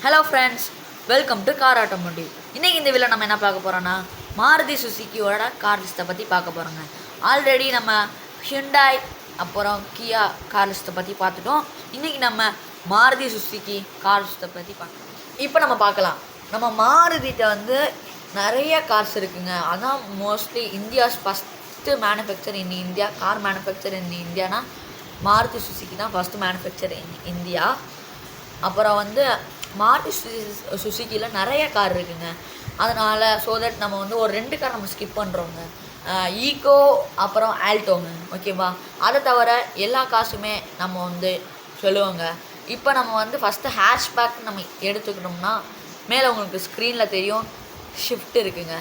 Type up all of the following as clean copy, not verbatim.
Hello friends, welcome to car automotive. இன்றைக்கி இந்த வீடியோவில் நம்ம என்ன பார்க்க போகிறோன்னா மாருதி சுசுக்கியோட கார் லிஸ்ட்டை பற்றி பார்க்க போகிறோங்க. ஆல்ரெடி நம்ம ஹிண்டாய் அப்புறம் கியா கார் லிஸ்ட்டை பற்றி பார்த்துட்டோம். இன்றைக்கி நம்ம மாருதி சுசுக்கி கார் லிஸ்ட்டை பற்றி பார்க்கலாம். இப்போ நம்ம பார்க்கலாம். நம்ம மாருதிட்ட நிறைய கார்ஸ் இருக்குங்க. அதான் mostly India's first manufacture in India. Car manufacture in Indiana Maruti Suzuki தான் ஃபஸ்ட்டு மேனுஃபேக்சர் இன் இந்தியா. அப்புறம் மாருதி சுசுக்கியில் நிறைய கார் இருக்குங்க. அதனால் தட் நம்ம ஒரு 2 கார் நம்ம ஸ்கிப் பண்ணுறோங்க. ஈகோ அப்புறம் ஆல்டோங்க, ஓகேவா? அதை தவிர எல்லா காசுமே நம்ம சொல்லுவோங்க. இப்போ நம்ம ஃபஸ்ட்டு ஹேஷ்பேக் நம்ம எடுத்துக்கிட்டோம்னா மேலே உங்களுக்கு ஸ்க்ரீனில் தெரியும் ஷிஃப்ட் இருக்குங்க.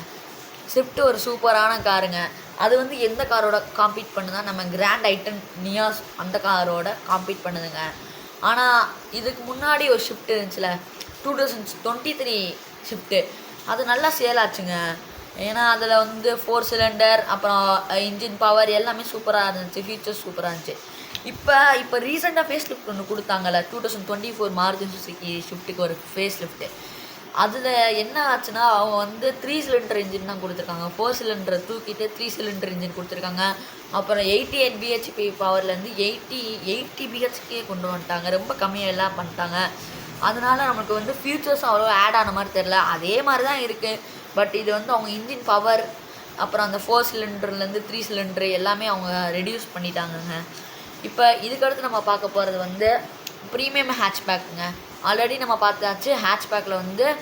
ஷிஃப்ட் ஒரு சூப்பரான காருங்க. அது எந்த காரோட காம்பீட் பண்ணுதுன்னா நம்ம கிராண்ட் ஐட்டன் நியாஸ் அந்த காரோட காம்பீட் பண்ணுதுங்க. ஆனால் இதுக்கு முன்னாடி ஒரு ஷிஃப்ட் இருந்துச்சுல 2023 ஷிஃப்ட்டு, அது நல்லா சேல் ஆச்சுங்க. ஏன்னா அதில் 4 சிலிண்டர் அப்புறம் இன்ஜின் பவர் எல்லாமே சூப்பராக இருந்துச்சு, ஃபீச்சர்ஸ் சூப்பராக இருந்துச்சு. இப்போ ரீசெண்டாக ஃபேஸ் லிஃப்ட் ஒன்று கொடுத்தாங்கல்ல 2024 மாருதி சுசுக்கி ஷிஃப்ட்டுக்கு ஒரு ஃபேஸ் லிஃப்ட்டு. அதில் என்ன ஆச்சுன்னா அவங்க 3 சிலிண்டர் இன்ஜின் தான் கொடுத்துருக்காங்க. 4 சிலிண்டரை தூக்கிட்டு 3 சிலிண்டர் இன்ஜின் கொடுத்துருக்காங்க. அப்புறம் 88 பிஹெச்பி பவர்லேருந்து 80 பிஹெச்கே கொண்டு வந்துட்டாங்க. ரொம்ப கம்மியாக எல்லாம் பண்ணிட்டாங்க. அதனால நம்மளுக்கு ஃபியூச்சர்ஸும் அவ்வளோ ஆட் ஆன மாதிரி தெரில. அதே மாதிரி தான் இருக்குது. பட் இது அவங்க இன்ஜின் பவர் அப்புறம் அந்த 4 சிலிண்டர்லேருந்து 3 சிலிண்டர் எல்லாமே அவங்க ரெடியூஸ் பண்ணிட்டாங்கங்க. இப்போ இதுக்கடுத்து நம்ம பார்க்க போகிறது ப்ரீமியம் ஹேட்ச்பேக்குங்க. ஆல்ரெடி நம்ம பார்த்தாச்சு. ஹேட்ச்பேக்கில்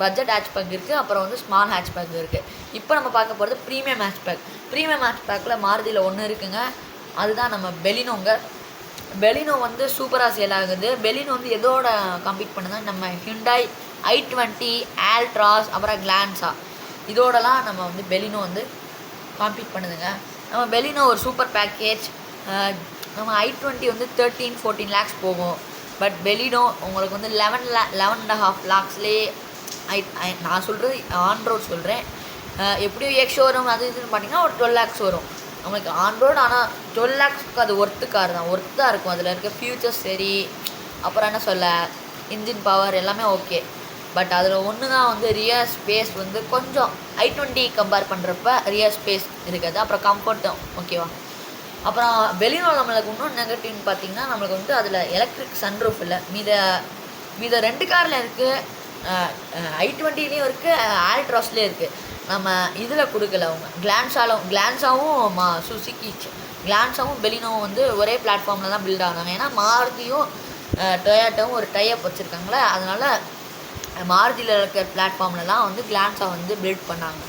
பட்ஜெட் ஹேட்ச்பேக் இருக்குது, அப்புறம் ஸ்மால் ஹேட்ச்பேக் இருக்குது. இப்போ நம்ம பார்க்க போகிறது ப்ரீமியம் ஹேட்ச்பேக். ப்ரீமியம் ஹேட்ச்பேக்கில் மாருதியில் ஒன்று இருக்குங்க. அதுதான் நம்ம பெலினோங்க. பெலினோ சூப்பராக சேல் ஆகுது. பெலினோ எதோட காம்பீட் பண்ணுதுன்னா நம்ம ஹிண்டாய் i20, ஆல்ட்ராஸ் அப்புறம் கிளான்ஸா இதோடலாம் நம்ம பெலினோ காம்பீட் பண்ணுதுங்க. நம்ம பெலினோ ஒரு சூப்பர் பேக்கேஜ். நம்ம i20 13-14 லேக்ஸ் போகும். பட் பெலினோ உங்களுக்கு 11.5 லேக்ஸ்லேயே நான் சொல்கிறது ஆன் ரோட் சொல்கிறேன். எப்படியும் எக்ஸ்ஷோரூம் அது இதுன்னு பார்த்தீங்கன்னா ஒரு 12 லேக்ஸ் வரும் நம்மளுக்கு ஆன் ரோடு. ஆனால் 12 லேக்ஸ்க்கு அது ஒர்த்து கார் தான், ஒர்த்தாக இருக்கும். அதில் இருக்க ஃபியூச்சர்ஸ் சரி, அப்புறம் என்ன சொல்ல, இன்ஜின் பவர் எல்லாமே ஓகே. பட் அதில் ஒன்று தான் ரியர் ஸ்பேஸ் கொஞ்சம் i20 கம்பேர் பண்ணுறப்ப ரியர் ஸ்பேஸ் இருக்காது. அப்புறம் கம்ஃபர்ட்டும் ஓகேவா. அப்புறம் பெலினோ நம்மளுக்கு இன்னும் நெகட்டிவ்னு பார்த்தீங்கன்னா நம்மளுக்கு அதில் எலக்ட்ரிக் சன்ரூஃப் இல்லை. மீத 2 காரில் இருக்குது. i20லேயும் இருக்குது, ஆல்ட்ராஸ்லேயும் இருக்குது. நம்ம இதில் கொடுக்கல. அவங்க கிளான்ஸாவும் சுசுக்கியும் பெலினோவும் ஒரே பிளாட்ஃபார்மில் தான் பில்ட் ஆனாங்க. ஏன்னா மாருதியும் டொயோட்டாவும் ஒரு டைப் வச்சுருக்காங்களே, அதனால் மாருதியில் இருக்கிற பிளாட்ஃபார்மில் தான் கிளான்ஸா பில்ட் பண்ணாங்க.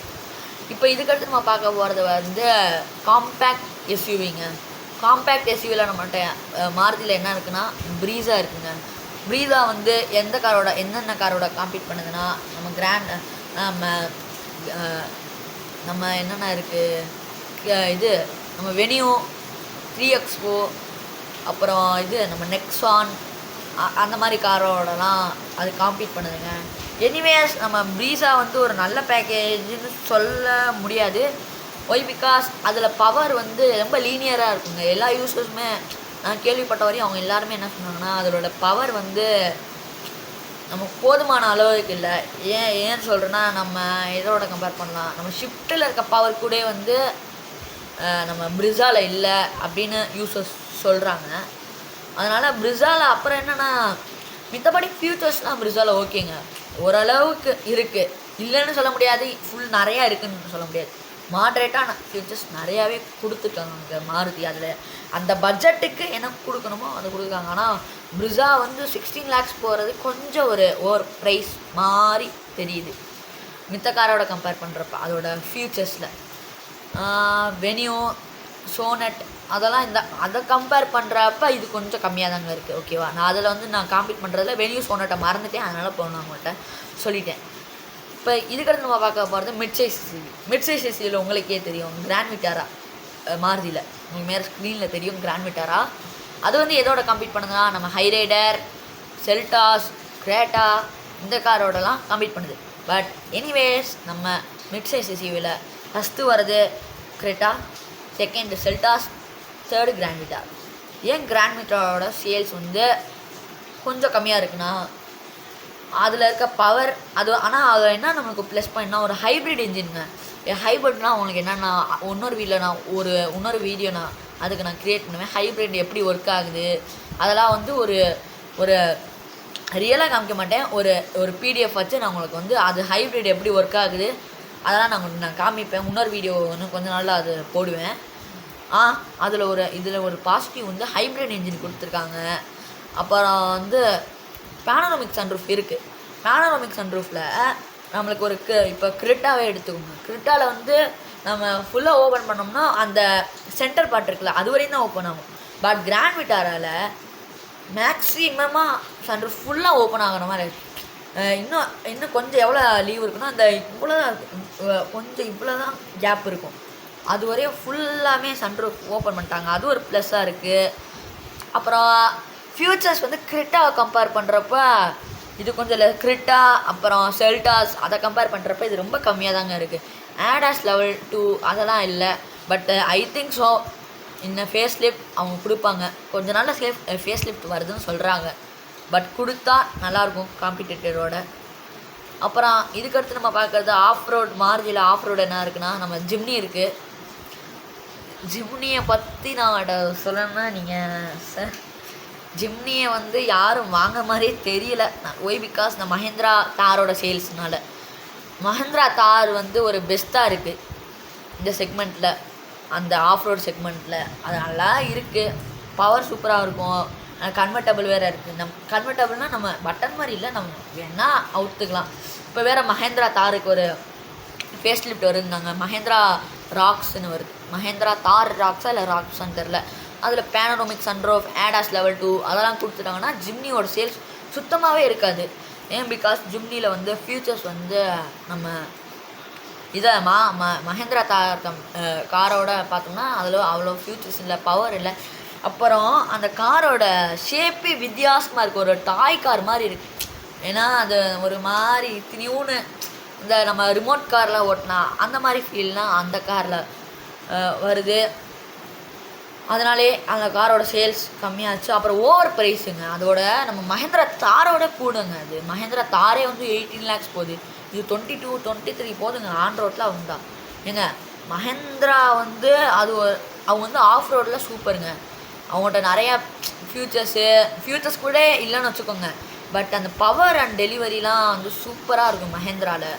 இப்போ இதுக்கடுத்து நம்ம பார்க்க போகிறது காம்பேக்ட் எஸ்யூவிங்க. காம்பேக்ட் எஸ்யூவியில் நம்மகிட்ட மாருதியில் என்ன இருக்குன்னா ப்ரீஸா இருக்குங்க. ப்ரீஸா என்னென்ன காரோட காம்பீட் பண்ணுதுன்னா நம்ம நம்ம என்னென்ன இருக்குது, நம்ம வெனியோ 3XO அப்புறம் நம்ம நெக்ஸான் அந்த மாதிரி காரோடலாம் அது காம்பீட் பண்ணுதுங்க. எனிவேஸ் நம்ம ப்ரீஸா ஒரு நல்ல பேக்கேஜ்னு சொல்ல முடியாது. ஒய் பிகாஸ் அதில் பவர் ரொம்ப லீனியராக இருக்குங்க. எல்லா யூஸர்ஸுமே நான் கேள்விப்பட்ட வரையும் அவங்க எல்லாருமே என்ன சொன்னாங்கன்னா அதோட பவர் நமக்கு போதுமான அளவுக்கு இல்லை. ஏன்னு சொல்கிறேன்னா நம்ம இதோட கம்பேர் பண்ணலாம். நம்ம ஷிஃப்ட்டில் இருக்க பவர் கூட நம்ம ப்ரிஸாவில் இல்லை அப்படின்னு யூஸர்ஸ் சொல்கிறாங்க. அதனால் ப்ரிஸாவில் அப்புறம் என்னென்னா மித்தபடி ஃபியூச்சர்ஸ்லாம் ப்ரிஸாவில் ஓகேங்க, ஓரளவுக்கு இருக்குது, இல்லைன்னு சொல்ல முடியாது, ஃபுல் நிறையா இருக்குதுன்னு சொல்ல முடியாது. மாட்ரேட்டான ஃபியூச்சர்ஸ் நிறையாவே கொடுத்துருக்காங்க மாருதி. அதில் அந்த பட்ஜெட்டுக்கு என்ன கொடுக்கணுமோ அதை கொடுக்குறாங்க. ஆனால் ப்ரிஸா 16 லேக்ஸ் போகிறது கொஞ்சம் ஒரு ஓவர் ப்ரைஸ் மாதிரி தெரியுது மித்த காரோட கம்பேர் பண்ணுறப்ப. அதோட ஃபியூச்சர்ஸில் வெனியோ, சோனட் அதெல்லாம் அதை கம்பேர் பண்ணுறப்ப இது கொஞ்சம் கம்மியாக தாங்க இருக்குது, ஓகேவா? நான் அதில் நான் காம்பீட் பண்ணுறதுல வெனியோ சோனட்டை மறந்துட்டேன், அதனால் போகணும் அவங்கள்ட்ட சொல்லிட்டேன். இப்போ இதுக்கடுத்து நம்ம பார்க்க போகிறது மிட் சைஸ் எஸ்யூவில் உங்களுக்கே தெரியும் கிராண்ட் விட்டாரா. மாருதியில் உங்களுக்கு மேலே ஸ்க்ரீனில் தெரியும் கிராண்ட் விட்டாரா. அது எதோட காம்பீட் பண்ணுதுன்னா நம்ம ஹைரைடர், செல்டாஸ், கிரேட்டா இந்த காரோடலாம் காம்பீட் பண்ணுது. பட் எனிவேஸ் நம்ம மிட் சைஸ் எஸ்யூவில் ஃபஸ்ட்டு வர்றது Creta, second Seltos, third Grand Vitara. ஏன் கிராண்ட் விட்டாரோட சேல்ஸ் கொஞ்சம் கம்மியாக இருக்குன்னா அதில் இருக்க பவர் அது. ஆனால் அதில் என்ன நம்மளுக்கு ப்ளஸ் பாயிண்ட்னா ஒரு ஹைப்ரிட் இன்ஜினுங்க. ஹைப்ரிட்னால் உங்களுக்கு என்னென்னா இன்னொரு வீடியோ நான் அதுக்கு நான் க்ரியேட் பண்ணுவேன். ஹைப்ரிட் எப்படி ஒர்க் ஆகுது அதெல்லாம் வந்து ஒரு ஒரு ரியலாக காமிக்க மாட்டேன். ஒரு பிடிஎஃப் வச்சு நான் உங்களுக்கு வந்து அது ஹைப்ரிட் எப்படி ஒர்க் ஆகுது அதெல்லாம் நான் காமிப்பேன். இன்னொரு வீடியோ இன்னும் கொஞ்சம் நாளில் அது போடுவேன். இதில் ஒரு பாசிட்டிவ் வந்து ஹைப்ரிட் இன்ஜின் கொடுத்துருக்காங்க. அப்புறம் வந்து பேனரோமிக் சன்ரூஃப் இருக்குது. பேனரோமிக் சன்ரூஃபில் நம்மளுக்கு இப்போ கிரிட்டாவே எடுத்துக்கோங்க. கிரிட்டாவில் வந்து நம்ம ஃபுல்லாக ஓப்பன் பண்ணோம்னா அந்த சென்டர் பார்ட் இருக்குல்ல அது வரையும் தான் ஓப்பன் ஆகும். பட் கிராண்ட் விட்டாரால் மேக்ஸிமமாக சன்ரூஃப் ஃபுல்லாக ஓப்பன் ஆகிற மாதிரி இன்னும் கொஞ்சம் எவ்வளோ லீவ் இருக்குன்னா அந்த இவ்வளோ தான் இருக்கும், கொஞ்சம் இவ்வளோ தான் கேப் இருக்கும். அது வரையும் ஃபுல்லாமே சன்ரூஃப் ஓப்பன் பண்ணிட்டாங்க. அது ஒரு ப்ளஸ்ஸாக இருக்குது. அப்புறம் ஃபியூச்சர்ஸ் வந்து கிரிட்டாவை கம்பேர் பண்ணுறப்ப இது கொஞ்சம் கிரிட்டா அப்புறம் செல்டாஸ் அதை கம்பேர் பண்ணுறப்ப இது ரொம்ப கம்மியாக தாங்க இருக்குது. ஆடாஸ் லெவல் 2 அதெல்லாம் இல்லை. பட் ஐ திங்க் ஸோ இன்னும் ஃபேஸ் லிஃப்ட் அவங்க கொடுப்பாங்க. கொஞ்ச நாளில் ஃபேஸ் லிஃப்ட் வருதுன்னு சொல்கிறாங்க. பட் கொடுத்தா நல்லாயிருக்கும் காம்படிட்டரோட. அப்புறம் இதுக்கடுத்து நம்ம பார்க்குறது ஆஃப் ரோட். மாருதியில் ஆஃப் ரோடு என்ன இருக்குன்னா நம்ம ஜிம்னி இருக்குது. ஜிம்னியை பற்றி நான் சொல்லணும்னா நீங்கள் சார் ஜிம்னியை வந்து யாரும் வாங்க மாதிரியே தெரியல. பிகாஸ் இந்த மஹேந்திரா தாரோட சேல்ஸ்னால. மஹேந்திரா தார் வந்து ஒரு பெஸ்ட்டாக இருக்குது இந்த செக்மெண்ட்டில், அந்த ஆஃப் ரோட் செக்மெண்ட்டில். அது நல்லா இருக்குது, பவர் சூப்பராக இருக்கும். கன்வெர்ட்டபிள் வேறு இருக்குது. கன்வெர்ட்டபிள்னால் நம்ம பட்டன் மாதிரி இல்லை, நம்ம வேணால் அவுத்துக்கலாம். இப்போ வேறு மஹேந்திரா தாருக்கு ஒரு ஃபேஸ் லிஃப்ட் வருதுன்னாங்க. மஹேந்திரா ராக்ஸ்ன்னு வருது. மஹேந்திரா தார் ராக்ஸா இல்லை ராக்ஸான்னு தெரில. அதில் பேனரோமிக் சன்ரூஃப், ஆடாஸ் லெவல் 2 அதெல்லாம் கொடுத்துட்டாங்கன்னா ஜிம்னியோட சேல்ஸ் சுத்தமாகவே இருக்காது. ஏன் பிகாஸ் ஜிம்னியில் வந்து ஃபியூச்சர்ஸ் வந்து நம்ம இதை மஹேந்திரா தார் காரோட பார்த்தோம்னா அதில் அவ்வளோ ஃபியூச்சர்ஸ் இல்லை, பவர் இல்லை. அப்புறம் அந்த காரோட ஷேப்பே வித்தியாசமாக இருக்குது. ஒரு டாய் கார் மாதிரி இருக்குது. ஏன்னா அது ஒரு மாதிரி திணிவுன்னு இந்த நம்ம ரிமோட் காரில் ஓட்டினா அந்த மாதிரி ஃபீல்னால் அந்த காரில் வருது. அதனாலே அந்த காரோட சேல்ஸ் கம்மியாச்சு. அப்புறம் ஓவர் ப்ரைஸுங்க அதோட. நம்ம மஹேந்திரா தாரோட கூடுங்க. அது மஹேந்திரா தாரே வந்து 18 lakhs போகுது. இது 22, 23 போதுங்க ஆன் ரோட்டில் அவங்க. ஏங்க மஹேந்திரா வந்து அவங்க வந்து ஆஃப் ரோடில் சூப்பருங்க. அவங்கள்ட்ட நிறையா ஃபியூச்சர்ஸ் கூட இல்லைன்னு வச்சுக்கோங்க. பட் அந்த பவர் அண்ட் டெலிவரிலாம் வந்து சூப்பராக இருக்கும் மஹேந்திராவில்.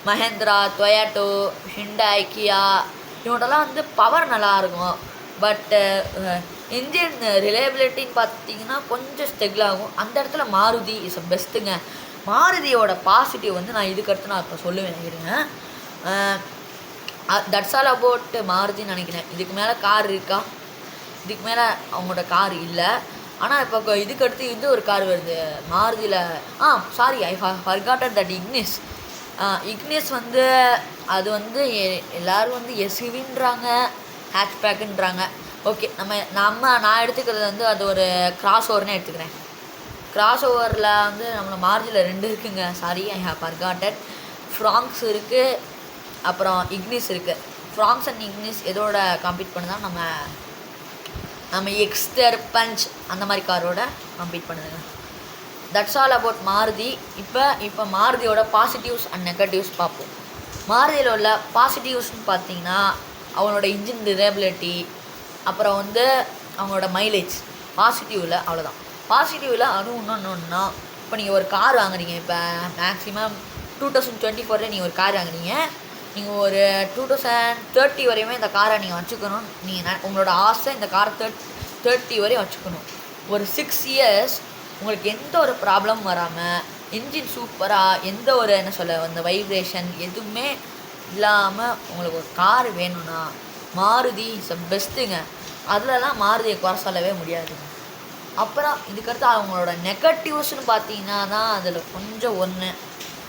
மஹேந்திரா, டொயாட்டோ, ஹிண்டாய், கியா இவங்கள்டெல்லாம் வந்து பவர் நல்லாயிருக்கும். பட் இன்ஜின் ரிலையபிலிட்டின்னு பார்த்தீங்கன்னா கொஞ்சம் ஸ்ட்ரகிள் ஆகும். அந்த இடத்துல மாருதி இஸ் அ பெஸ்ட்டுங்க. மாருதியோட பாசிட்டிவ் வந்து நான் இதுக்கடுத்து நான் இப்போ சொல்லுவேன் நினைக்கிறேன். தட்ஸ் ஆல் அபவுட் மாருதின்னு நினைக்கிறேன். இதுக்கு மேலே கார் இருக்கா? இதுக்கு மேலே அவங்களோட கார் இல்லை. ஆனால் இப்போ இதுக்கடுத்து இது ஒரு கார் வருது மாருதியில். சாரி, ஐ ஃபர்காட்டட் தட் இக்னிஸ் வந்து அது வந்து எல்லோரும் வந்து எஸ்யூவின்றாங்க, ஹேட்ச்பேக்குன்றாங்க. ஓகே, நான் எடுத்துக்கிறது வந்து அது ஒரு கிராஸ் ஓவர்னே எடுத்துக்கிறேன். கிராஸ் ஓவரில் வந்து நம்மளை மாருதியில் 2 இருக்குங்க. Sorry, I have forgotten. Fronx இருக்குது, அப்புறம் இக்னிஸ் இருக்குது. ஃப்ராங்க்ஸ் அண்ட் இக்னிஸ் எதோட காம்பீட் பண்ணுதான் நம்ம எக்ஸ்டர் பஞ்ச் அந்த மாதிரி காரோட காம்பீட் பண்ணுதுங்க. That's all about Maruti. இப்போ மாருதியோட பாசிட்டிவ்ஸ் அண்ட் நெகட்டிவ்ஸ் பார்ப்போம். மாருதியில் உள்ள பாசிட்டிவ்ஸ்னு பார்த்தீங்கன்னா அவங்களோட இன்ஜின் ரிலையபிலிட்டி, அப்புறம் வந்து அவங்களோட மைலேஜ். பாசிட்டிவில் அவ்வளோதான். பாசிட்டிவில் இன்னொன்னா இப்போ நீங்கள் ஒரு கார் வாங்குறீங்க. இப்போ மேக்ஸிமம் 2024 நீங்கள் ஒரு கார் வாங்குறீங்க. நீங்கள் ஒரு 2030 வரையுமே இந்த காரை நீங்கள் வச்சுக்கணும். உங்களோட ஆசை இந்த காரை 30 வரையும் வச்சுக்கணும். ஒரு 6 years உங்களுக்கு எந்த ஒரு ப்ராப்ளமும் வராமல், இன்ஜின் சூப்பராக, எந்த ஒரு அந்த வைப்ரேஷன் எதுவுமே இல்லாமல் உங்களுக்கு ஒரு கார் வேணும்னா மாருதி இஸ் பெஸ்ட்டுங்க. அதிலலாம் மாருதியை குறை சொல்லவே முடியாதுங்க. அப்புறம் இதுக்கடுத்து அவங்களோட நெகட்டிவ்ஸ்னு பார்த்தீங்கன்னா தான் அதில் கொஞ்சம்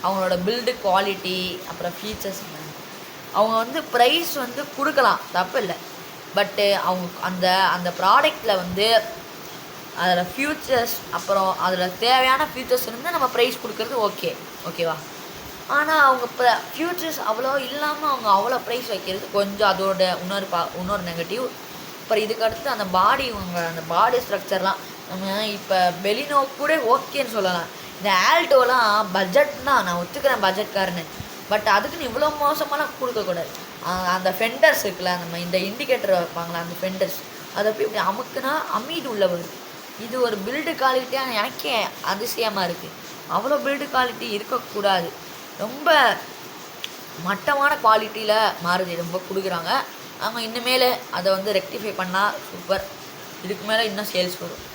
அவங்களோட பில்டு குவாலிட்டி, அப்புறம் ஃபீச்சர்ஸுங்க. அவங்க வந்து ப்ரைஸ் வந்து கொடுக்கலாம், தப்பு இல்லை. பட்டு அவங்க அந்த ப்ராடக்டில் வந்து அதில் ஃபியூச்சர்ஸ், அப்புறம் அதில் தேவையான ஃபியூச்சர்ஸ் இருந்து நம்ம ப்ரைஸ் கொடுக்குறது ஓகேவா. ஆனால் அவங்க இப்போ ஃபியூச்சர்ஸ் அவ்வளோ இல்லாமல் அவங்க அவ்வளோ ப்ரைஸ் வைக்கிறது கொஞ்சம் அதோட இன்னொரு நெகட்டிவ். அப்புறம் இதுக்கடுத்து அந்த பாடி ஸ்ட்ரக்சர்லாம் நம்ம இப்போ பெலினோ கூட ஓகேன்னு சொல்லலாம். இந்த ஆல்டோலாம் பட்ஜெட்னா நான் ஒத்துக்கிறேன் பட்ஜெட்காரன்னு, பட் அதுக்குன்னு இவ்வளோ மோசமாலாம் கொடுக்கக்கூடாது. அந்த ஃபெண்டர்ஸ் இருக்குல்ல, நம்ம இந்த இண்டிகேட்டர் வைப்பாங்களா அந்த ஃபெண்டர்ஸ், அதை போய் இப்படி அமுக்குனா அமீடு உள்ள வருது. இது ஒரு பில்டு குவாலிட்டியாக எனக்கே அதிசயமாக இருக்குது. அவ்வளோ பில்டு குவாலிட்டி இருக்கக்கூடாது. ரொம்ப மட்டமான குவாலிட்டியில் மாருதி ரொம்ப கொடுக்குறாங்க. அவங்க இன்னுமேல் அதை வந்து ரெக்டிஃபை பண்ணால் சூப்பர். இதுக்கு மேலே இன்னும் சேல்ஸ் வரும்.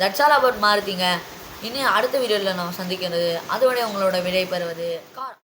தட்ஸ் ஆல் அபவுட் மாருதிங்க. இனி அடுத்த வீடியோவில் நம்ம சந்திக்கிறது. அதோட உங்களோட விடை பெறுவது கார்.